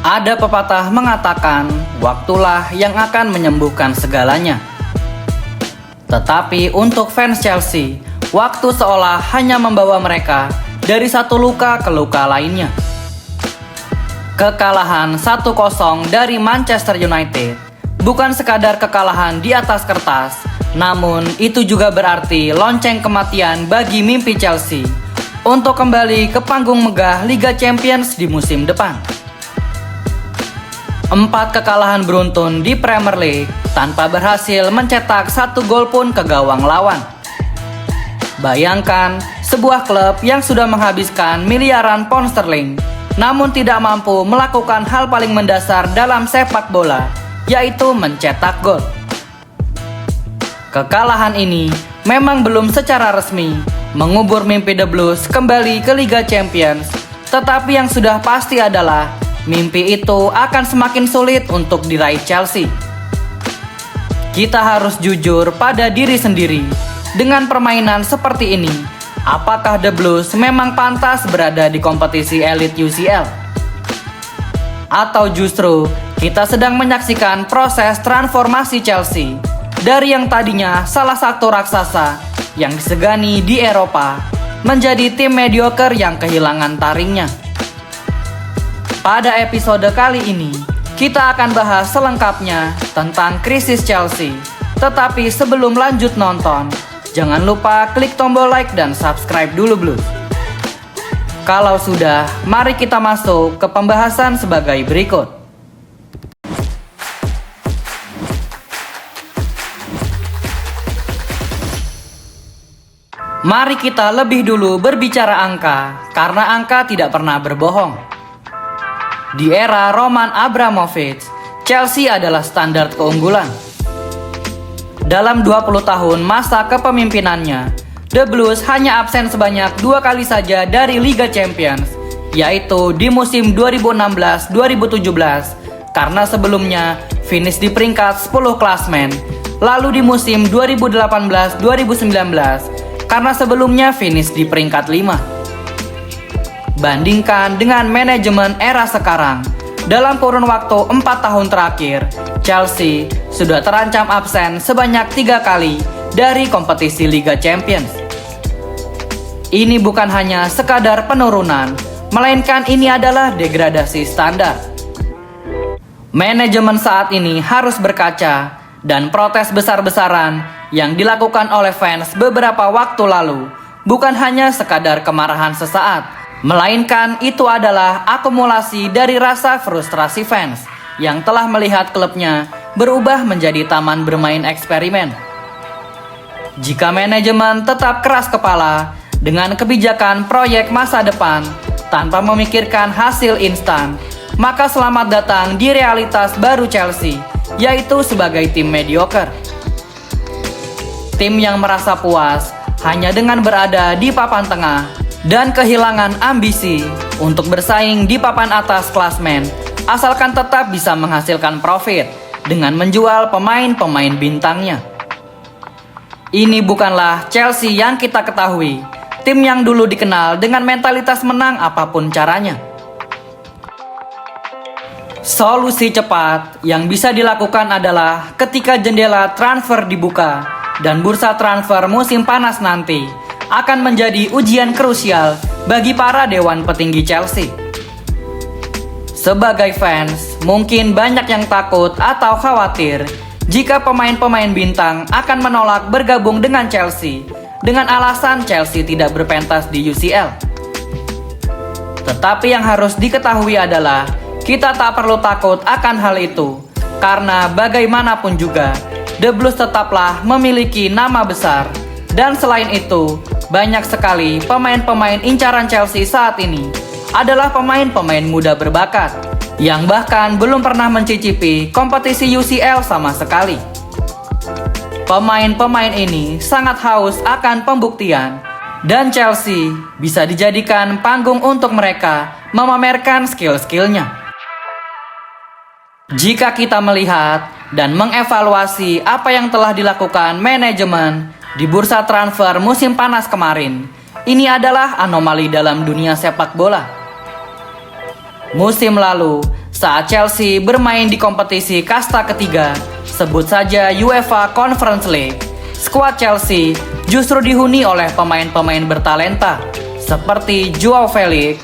Ada pepatah mengatakan, waktulah yang akan menyembuhkan segalanya. Tetapi untuk fans Chelsea, waktu seolah hanya membawa mereka dari satu luka ke luka lainnya. Kekalahan 1-0 dari Manchester United bukan sekadar kekalahan di atas kertas, namun itu juga berarti lonceng kematian bagi mimpi Chelsea untuk kembali ke panggung megah Liga Champions di musim depan. 4 kekalahan beruntun di Premier League tanpa berhasil mencetak 1 gol pun ke gawang lawan. Bayangkan sebuah klub yang sudah menghabiskan miliaran pound sterling namun tidak mampu melakukan hal paling mendasar dalam sepak bola, yaitu mencetak gol. Kekalahan ini memang belum secara resmi mengubur mimpi The Blues kembali ke Liga Champions, tetapi yang sudah pasti adalah mimpi itu akan semakin sulit untuk diraih Chelsea. Kita harus jujur pada diri sendiri. Dengan permainan seperti ini, apakah The Blues memang pantas berada di kompetisi elit UCL? Atau justru kita sedang menyaksikan proses transformasi Chelsea dari yang tadinya salah satu raksasa yang disegani di Eropa menjadi tim mediocre yang kehilangan taringnya? Pada episode kali ini, kita akan bahas selengkapnya tentang krisis Chelsea. Tetapi sebelum lanjut nonton, jangan lupa klik tombol like dan subscribe dulu Blues. Kalau sudah, mari kita masuk ke pembahasan sebagai berikut. Mari kita lebih dulu berbicara angka, karena angka tidak pernah berbohong. Di era Roman Abramovich, Chelsea adalah standar keunggulan. Dalam 20 tahun masa kepemimpinannya, The Blues hanya absen sebanyak 2 kali saja dari Liga Champions, yaitu di musim 2016-2017, karena sebelumnya finish di peringkat 10 klasmen, lalu di musim 2018-2019, karena sebelumnya finish di peringkat 5. Bandingkan dengan manajemen era sekarang, dalam kurun waktu 4 tahun terakhir, Chelsea sudah terancam absen sebanyak 3 kali dari kompetisi Liga Champions. Ini bukan hanya sekadar penurunan, melainkan ini adalah degradasi standar. Manajemen saat ini harus berkaca, dan protes besar-besaran yang dilakukan oleh fans beberapa waktu lalu bukan hanya sekadar kemarahan sesaat, melainkan itu adalah akumulasi dari rasa frustrasi fans yang telah melihat klubnya berubah menjadi taman bermain eksperimen. Jika manajemen tetap keras kepala dengan kebijakan proyek masa depan tanpa memikirkan hasil instan, maka selamat datang di realitas baru Chelsea, yaitu sebagai tim mediocre. Tim yang merasa puas hanya dengan berada di papan tengah dan kehilangan ambisi untuk bersaing di papan atas klasmen, asalkan tetap bisa menghasilkan profit dengan menjual pemain-pemain bintangnya. Ini bukanlah Chelsea yang kita ketahui, tim yang dulu dikenal dengan mentalitas menang apapun caranya. Solusi cepat yang bisa dilakukan adalah ketika jendela transfer dibuka dan bursa transfer musim panas nanti akan menjadi ujian krusial bagi para dewan petinggi Chelsea. Sebagai fans, mungkin banyak yang takut atau khawatir jika pemain-pemain bintang akan menolak bergabung dengan Chelsea dengan alasan Chelsea tidak berpentas di UCL. Tetapi yang harus diketahui adalah kita tak perlu takut akan hal itu, karena bagaimanapun juga The Blues tetaplah memiliki nama besar. Dan selain itu, banyak sekali pemain-pemain incaran Chelsea saat ini adalah pemain-pemain muda berbakat yang bahkan belum pernah mencicipi kompetisi UCL sama sekali. Pemain-pemain ini sangat haus akan pembuktian, dan Chelsea bisa dijadikan panggung untuk mereka memamerkan skill-skillnya. Jika kita melihat dan mengevaluasi apa yang telah dilakukan manajemen di bursa transfer musim panas kemarin, ini adalah anomali dalam dunia sepak bola. Musim lalu, saat Chelsea bermain di kompetisi kasta ketiga, sebut saja UEFA Conference League, skuad Chelsea justru dihuni oleh pemain-pemain bertalenta seperti Joao Felix,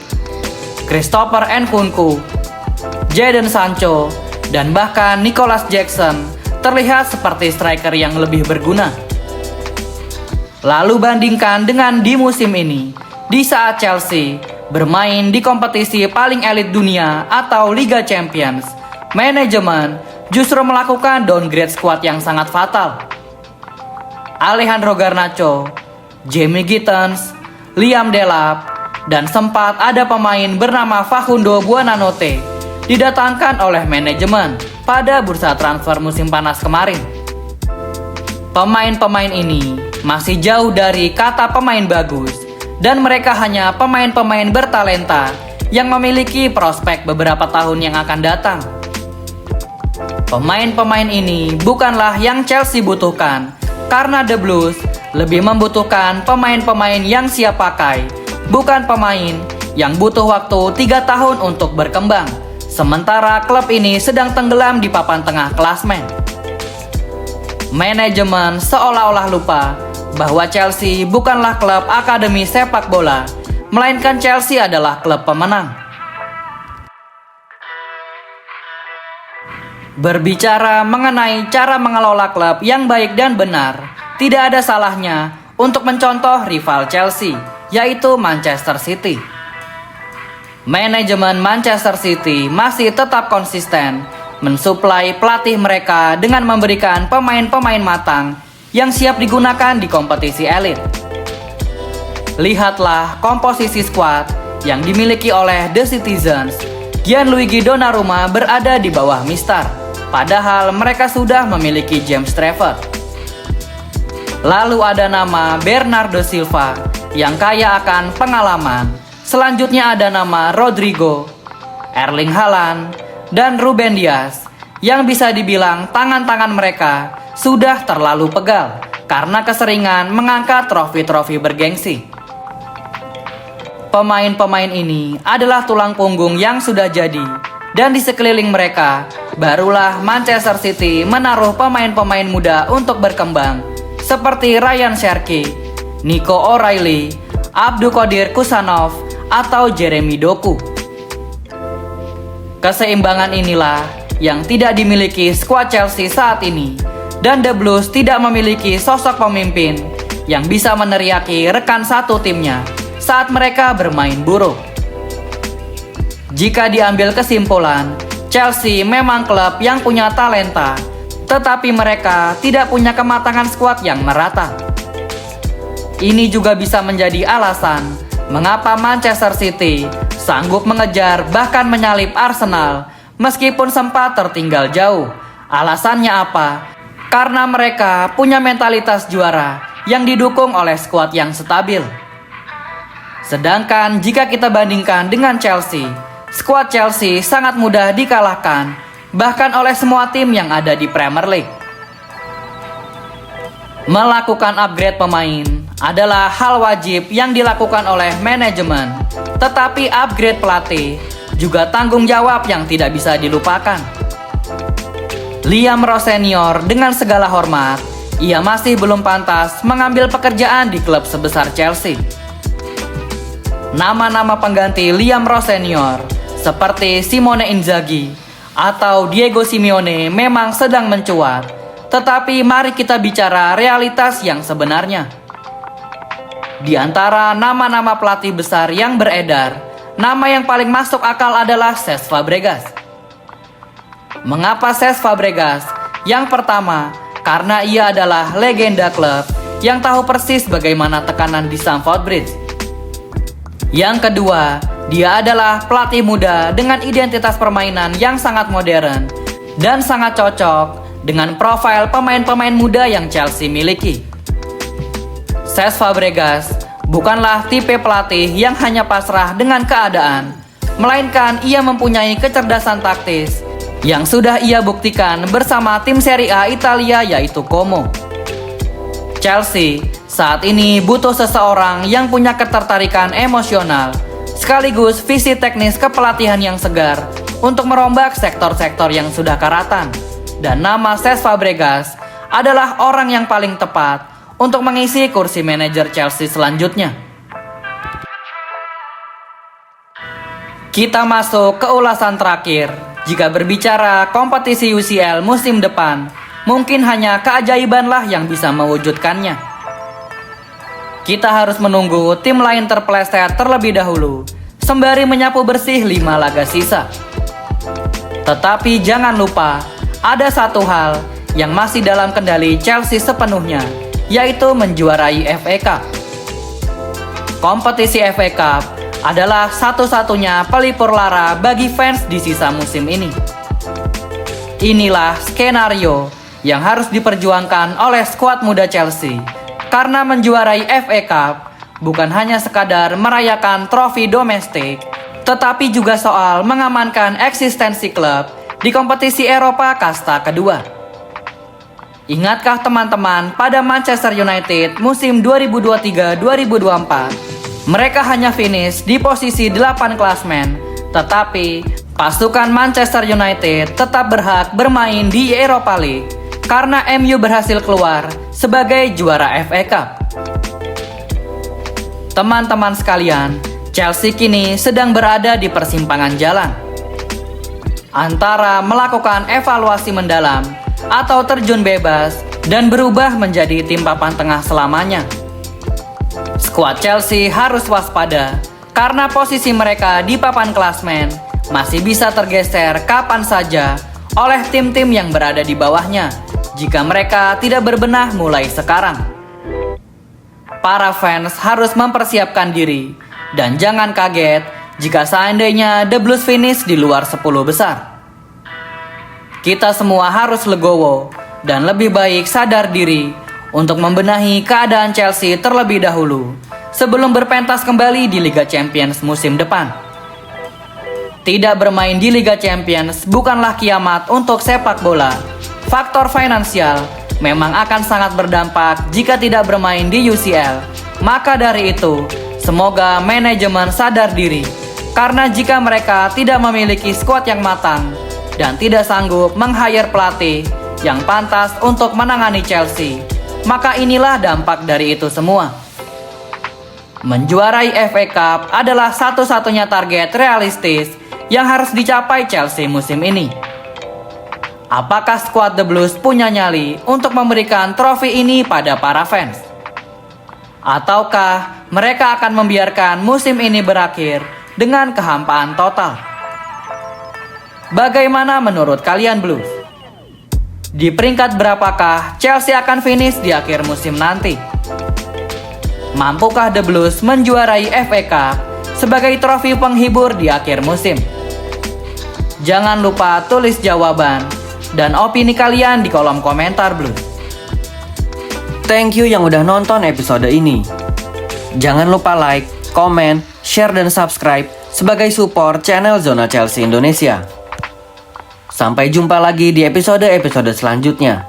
Christopher Nkunku, Jadon Sancho, dan bahkan Nicholas Jackson terlihat seperti striker yang lebih berguna. Lalu bandingkan dengan di musim ini, di saat Chelsea bermain di kompetisi paling elit dunia atau Liga Champions, manajemen justru melakukan downgrade skuad yang sangat fatal. Alejandro Garnacho, Jamie Gittens, Liam Delap, dan sempat ada pemain bernama Facundo Buonanotte didatangkan oleh manajemen pada bursa transfer musim panas kemarin. Pemain-pemain ini masih jauh dari kata pemain bagus, dan mereka hanya pemain-pemain bertalenta yang memiliki prospek beberapa tahun yang akan datang. Pemain-pemain ini bukanlah yang Chelsea butuhkan, karena The Blues lebih membutuhkan pemain-pemain yang siap pakai, bukan pemain yang butuh waktu 3 tahun untuk berkembang, sementara klub ini sedang tenggelam di papan tengah klasmen. Manajemen seolah-olah lupa bahwa Chelsea bukanlah klub akademi sepak bola, melainkan Chelsea adalah klub pemenang. Berbicara mengenai cara mengelola klub yang baik dan benar, tidak ada salahnya untuk mencontoh rival Chelsea, yaitu Manchester City. Manajemen Manchester City masih tetap konsisten mensuplai pelatih mereka dengan memberikan pemain-pemain matang yang siap digunakan di kompetisi elit. Lihatlah komposisi skuad yang dimiliki oleh The Citizens. Gianluigi Donnarumma berada di bawah Mister, padahal mereka sudah memiliki James Trafford. Lalu ada nama Bernardo Silva yang kaya akan pengalaman. Selanjutnya ada nama Rodrigo, Erling Haaland, dan Ruben Dias yang bisa dibilang tangan-tangan mereka sudah terlalu pegal karena keseringan mengangkat trofi-trofi bergengsi. Pemain-pemain ini adalah tulang punggung yang sudah jadi, dan di sekeliling mereka barulah Manchester City menaruh pemain-pemain muda untuk berkembang seperti Ryan Cherki, Nico O'Reilly, Abdulkadir Kusanov, atau Jeremy Doku. Keseimbangan inilah yang tidak dimiliki skuad Chelsea saat ini, dan The Blues tidak memiliki sosok pemimpin yang bisa meneriaki rekan satu timnya saat mereka bermain buruk. Jika diambil kesimpulan, Chelsea memang klub yang punya talenta, tetapi mereka tidak punya kematangan skuad yang merata. Ini juga bisa menjadi alasan mengapa Manchester City sanggup mengejar bahkan menyalip Arsenal meskipun sempat tertinggal jauh. Alasannya apa? Karena mereka punya mentalitas juara yang didukung oleh skuad yang stabil. Sedangkan jika kita bandingkan dengan Chelsea, skuad Chelsea sangat mudah dikalahkan bahkan oleh semua tim yang ada di Premier League. Melakukan upgrade pemain adalah hal wajib yang dilakukan oleh manajemen, tetapi upgrade pelatih juga tanggung jawab yang tidak bisa dilupakan. Liam Ross Senior dengan segala hormat, ia masih belum pantas mengambil pekerjaan di klub sebesar Chelsea. Nama-nama pengganti Liam Ross Senior seperti Simone Inzaghi atau Diego Simeone memang sedang mencuat. Tetapi mari kita bicara realitas yang sebenarnya. Di antara nama-nama pelatih besar yang beredar, nama yang paling masuk akal adalah Cesc Fabregas. Mengapa Cesc Fabregas? Yang pertama, karena ia adalah legenda klub yang tahu persis bagaimana tekanan di Stamford Bridge. Yang kedua, dia adalah pelatih muda dengan identitas permainan yang sangat modern dan sangat cocok dengan profil pemain-pemain muda yang Chelsea miliki. Cesc Fabregas bukanlah tipe pelatih yang hanya pasrah dengan keadaan, melainkan ia mempunyai kecerdasan taktis yang sudah ia buktikan bersama tim Serie A Italia yaitu Como. Chelsea saat ini butuh seseorang yang punya ketertarikan emosional sekaligus visi teknis kepelatihan yang segar untuk merombak sektor-sektor yang sudah karatan. Dan nama Cesc Fabregas adalah orang yang paling tepat untuk mengisi kursi manajer Chelsea selanjutnya. Kita masuk ke ulasan terakhir. Jika berbicara kompetisi UCL musim depan, mungkin hanya keajaibanlah yang bisa mewujudkannya. Kita harus menunggu tim lain terpeleset terlebih dahulu, sembari menyapu bersih 5 laga sisa. Tetapi jangan lupa, ada satu hal yang masih dalam kendali Chelsea sepenuhnya, yaitu menjuarai FA Cup. Kompetisi FA Cup adalah satu-satunya pelipur lara bagi fans di sisa musim ini. Inilah skenario yang harus diperjuangkan oleh skuad muda Chelsea. Karena menjuarai FA Cup bukan hanya sekadar merayakan trofi domestik, tetapi juga soal mengamankan eksistensi klub di kompetisi Eropa kasta kedua. Ingatkah teman-teman pada Manchester United musim 2023-2024, mereka hanya finish di posisi 8 klasmen, tetapi pasukan Manchester United tetap berhak bermain di Europa League karena MU berhasil keluar sebagai juara FA Cup. Teman-teman sekalian, Chelsea kini sedang berada di persimpangan jalan antara melakukan evaluasi mendalam atau terjun bebas dan berubah menjadi tim papan tengah selamanya. Skuad Chelsea harus waspada karena posisi mereka di papan klasmen masih bisa tergeser kapan saja oleh tim-tim yang berada di bawahnya jika mereka tidak berbenah mulai sekarang. Para fans harus mempersiapkan diri dan jangan kaget jika seandainya The Blues finish di luar 10 besar. Kita semua harus legowo dan lebih baik sadar diri untuk membenahi keadaan Chelsea terlebih dahulu sebelum berpentas kembali di Liga Champions musim depan. Tidak bermain di Liga Champions bukanlah kiamat untuk sepak bola. Faktor finansial memang akan sangat berdampak jika tidak bermain di UCL. Maka dari itu, semoga manajemen sadar diri. Karena jika mereka tidak memiliki skuad yang matang dan tidak sanggup meng-hire pelatih yang pantas untuk menangani Chelsea, maka inilah dampak dari itu semua. Menjuarai FA Cup adalah satu-satunya target realistis yang harus dicapai Chelsea musim ini. Apakah skuad The Blues punya nyali untuk memberikan trofi ini pada para fans? Ataukah mereka akan membiarkan musim ini berakhir dengan kehampaan total? Bagaimana menurut kalian Blues? Di peringkat berapakah Chelsea akan finish di akhir musim nanti? Mampukah The Blues menjuarai FA Cup sebagai trofi penghibur di akhir musim? Jangan lupa tulis jawaban dan opini kalian di kolom komentar Blues. Thank you yang udah nonton episode ini. Jangan lupa like, komen, share, dan subscribe sebagai support channel Zona Chelsea Indonesia. Sampai jumpa lagi di episode-episode selanjutnya.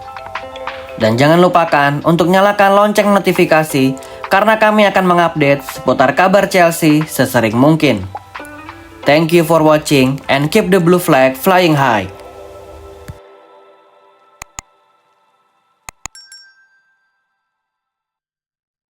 Dan jangan lupakan untuk nyalakan lonceng notifikasi karena kami akan mengupdate seputar kabar Chelsea sesering mungkin. Thank you for watching and keep the blue flag flying high.